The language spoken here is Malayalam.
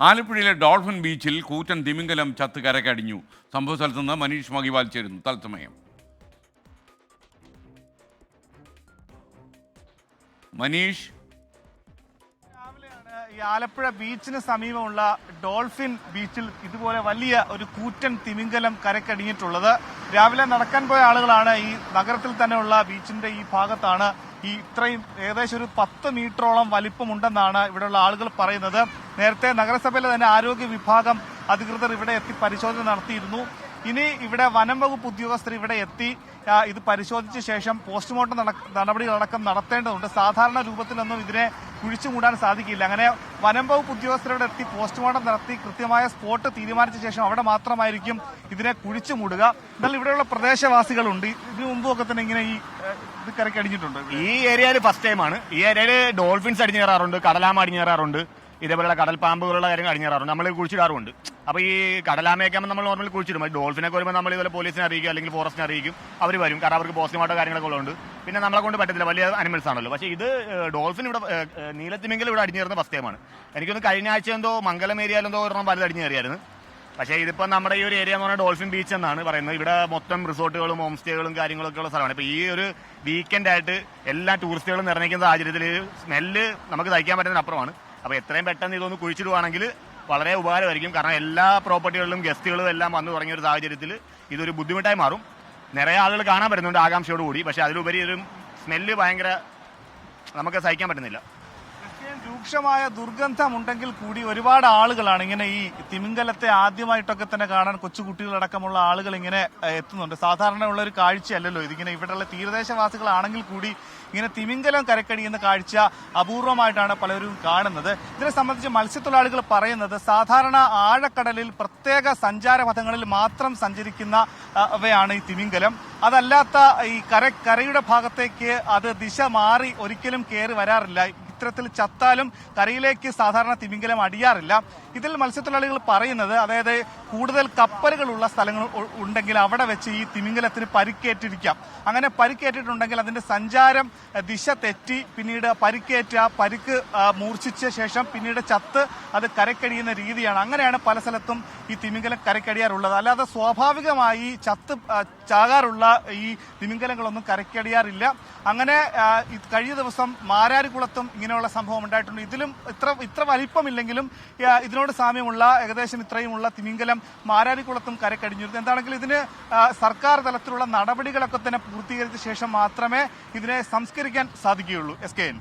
ആലപ്പുഴയിലെ ഡോൾഫിൻ ബീച്ചിൽ കൂറ്റൻ തിമിംഗലം ചത്ത് കരക്കടിഞ്ഞു. സംഭവ സ്ഥലത്ത് നിന്ന് മനീഷ് മഹിവാൽ ചേരുന്നു. തത്സമയം മനീഷ്. ഈ ആലപ്പുഴ ബീച്ചിന് സമീപമുള്ള ഡോൾഫിൻ ബീച്ചിൽ ഇതുപോലെ വലിയ ഒരു കൂറ്റൻ തിമിംഗലം കരക്കടിഞ്ഞിട്ടുള്ളത്. രാവിലെ നടക്കാൻ പോയ ആളുകളാണ് ഈ നഗരത്തിൽ തന്നെയുള്ള ബീച്ചിന്റെ ഈ ഭാഗത്താണ് ഈ ഇത്രയും ഏകദേശം ഒരു 10 മീറ്ററോളം വലിപ്പമുണ്ടെന്നാണ് ഇവിടെയുള്ള ആളുകൾ പറയുന്നത്. നേരത്തെ നഗരസഭയിലെ തന്നെ ആരോഗ്യ വിഭാഗം അധികൃതർ ഇവിടെ എത്തി പരിശോധന നടത്തിയിരുന്നു. ഇനി ഇവിടെ വനം വകുപ്പ് ഉദ്യോഗസ്ഥർ ഇവിടെ എത്തി ഇത് പരിശോധിച്ച ശേഷം പോസ്റ്റ്മോർട്ടം നടപടികളടക്കം നടത്തേണ്ടതുണ്ട്. സാധാരണ രൂപത്തിലൊന്നും ഇതിനെ കുഴിച്ചു മൂടാൻ സാധിക്കില്ല. അങ്ങനെ വനം വകുപ്പ് ഉദ്യോഗസ്ഥരോട് എത്തി പോസ്റ്റ്മോർട്ടം നടത്തി കൃത്യമായ സ്പോട്ട് തീരുമാനിച്ച ശേഷം അവിടെ മാത്രമായിരിക്കും ഇതിനെ കുഴിച്ചു മൂടുക. എന്നാൽ ഇവിടെയുള്ള പ്രദേശവാസികളുണ്ട്. ഇതിനു മുമ്പൊക്കെ തന്നെ ഇങ്ങനെ ഇത് കരക്കടിഞ്ഞിട്ടുണ്ട്. ഈ ഏരിയയിൽ ഫസ്റ്റ് ടൈമാണ്. ഈ ഏരിയയിൽ ഡോൾഫിൻസ് അടിഞ്ഞു കയറാറുണ്ട്, കടലാമ അടിഞ്ഞു കയറാറുണ്ട്, ഇതേപോലെയുള്ള കടൽ പാമ്പുകളുള്ള കാര്യങ്ങൾ അടിഞ്ഞാറുണ്ട്. നമ്മൾ കുഴിച്ചിടാറുണ്ട്. അപ്പോൾ ഈ കടലാമയൊക്കെ നമ്മൾ നോർമലി കുഴിച്ചിടും. ഡോൾഫിനൊക്കെ വരുമ്പോൾ നമ്മൾ ഇതുപോലെ പോലീസിനെ അറിയിക്കും, അല്ലെങ്കിൽ ഫോറസ്റ്റിനെ അറിയിക്കും. അവർ വരും, കാരണം അവർക്ക് പോസ്റ്റ്മോർട്ടം കാര്യങ്ങളൊക്കെ ഉള്ളതുകൊണ്ട്. പിന്നെ നമ്മളെ കൊണ്ട് പറ്റത്തില്ല, വലിയ അനിമൽസ് ആണല്ലോ. പക്ഷേ ഇത് ഡോൾഫിൻ ഇവിടെ നീലത്തിമിംഗലം ഇവിടെ അടിഞ്ഞു കയറുന്ന ഫസ്റ്റ് ടൈമാണ്. എനിക്കൊന്ന് കഴിഞ്ഞ ആഴ്ച എന്തോ മംഗലം ഏരിയയിലെന്തോ ഒരെണ്ണം വലുത് അടിഞ്ഞു കയറിയായിരുന്നു. പക്ഷേ ഇതിപ്പോൾ നമ്മുടെ ഈ ഒരു ഏരിയ എന്ന് പറഞ്ഞാൽ ഡോൾഫിൻ ബീച്ച് എന്നാണ് പറയുന്നത്. ഇവിടെ മൊത്തം റിസോർട്ടുകളും ഹോം സ്റ്റേകളും കാര്യങ്ങളൊക്കെ ഉള്ള സ്ഥലമാണ്. ഇപ്പോൾ ഈ ഒരു വീക്കെൻഡ് ആയിട്ട് എല്ലാ ടൂറിസ്റ്റുകളും നിർണ്ണയിക്കുന്ന സാഹചര്യത്തിൽ സ്മെല്ല് നമുക്ക് സഹിക്കാൻ പറ്റുന്നതിനപ്പുറമാണ്. അപ്പോൾ എത്രയും പെട്ടെന്ന് ഇതൊന്ന് കുഴിച്ചിടുവാണെങ്കിൽ വളരെ ഉപകാരമായിരിക്കും. കാരണം എല്ലാ പ്രോപ്പർട്ടികളിലും ഗസ്റ്റുകളും എല്ലാം വന്നു തുടങ്ങിയ ഒരു സാഹചര്യത്തിൽ ഇതൊരു ബുദ്ധിമുട്ടായി മാറും. നിറയെ ആളുകൾ കാണാൻ പറ്റുന്നുണ്ട് ആകാംക്ഷയോടുകൂടി. പക്ഷേ അതിലുപരി ഒരു സ്മെല്ല് ഭയങ്കര നമുക്ക് സഹിക്കാൻ പറ്റുന്നില്ല. രൂക്ഷമായ ദുർഗന്ധമുണ്ടെങ്കിൽ കൂടി ഒരുപാട് ആളുകളാണ് ഇങ്ങനെ ഈ തിമിംഗലത്തെ ആദ്യമായിട്ടൊക്കെ തന്നെ കാണാൻ കൊച്ചുകുട്ടികളടക്കമുള്ള ആളുകൾ ഇങ്ങനെ എത്തുന്നുണ്ട്. സാധാരണ ഉള്ള ഒരു കാഴ്ചയല്ലല്ലോ ഇതിങ്ങനെ. ഇവിടെയുള്ള തീരദേശവാസികളാണെങ്കിൽ കൂടി ഇങ്ങനെ തിമിംഗലം കരക്കടിയുന്ന കാഴ്ച അപൂർവമായിട്ടാണ് പലരും കാണുന്നത്. ഇതിനെ സംബന്ധിച്ച് മത്സ്യത്തൊഴിലാളികൾ പറയുന്നത് സാധാരണ ആഴക്കടലിൽ പ്രത്യേക സഞ്ചാരപഥങ്ങളിൽ മാത്രം സഞ്ചരിക്കുന്നവയാണ് ഈ തിമിംഗലം. അതല്ലാത്ത ഈ കരയുടെ ഭാഗത്തേക്ക് അത് ദിശ മാറി ഒരിക്കലും കയറി വരാറില്ല. ഇത്തരത്തിൽ ചത്താലും കരയിലേക്ക് സാധാരണ തിമിംഗലം അടിയാറില്ല. ഇതിൽ മത്സ്യത്തൊഴിലാളികൾ പറയുന്നത്, അതായത് കൂടുതൽ കപ്പലുകളുള്ള സ്ഥലങ്ങൾ ഉണ്ടെങ്കിൽ അവിടെ വെച്ച് ഈ തിമിംഗലത്തിന് പരിക്കേറ്റിരിക്കാം. അങ്ങനെ പരിക്കേറ്റിട്ടുണ്ടെങ്കിൽ അതിന്റെ സഞ്ചാരം ദിശ തെറ്റി പിന്നീട് പരിക്ക് മൂർച്ഛിച്ച ശേഷം പിന്നീട് ചത്ത് അത് കരക്കടിയുന്ന രീതിയാണ്. അങ്ങനെയാണ് പല സ്ഥലത്തും ഈ തിമിംഗലം കരക്കടിയാറുള്ളത്. അല്ലാതെ സ്വാഭാവികമായി ചാകാറുള്ള ഈ തിമിംഗലങ്ങളൊന്നും കരക്കടിയാറില്ല. അങ്ങനെ കഴിഞ്ഞ ദിവസം മാരാരിക്കുളത്തും ഇങ്ങനെയുള്ള സംഭവം ഉണ്ടായിട്ടുണ്ട്. ഇതിലും ഇത്ര വലിപ്പമില്ലെങ്കിലും ഇതിനോട് സാമ്യമുള്ള ഏകദേശം ഇത്രയുമുള്ള തിമിംഗലം മാരാരിക്കുളത്തും കരക്കടിഞ്ഞിരുന്നു. എന്താണെങ്കിലും ഇതിന് സർക്കാർ തലത്തിലുള്ള നടപടികളൊക്കെ തന്നെ പൂർത്തീകരിച്ച ശേഷം മാത്രമേ ഇതിനെ സംസ്കരിക്കാൻ സാധിക്കുകയുള്ളൂ. SKN.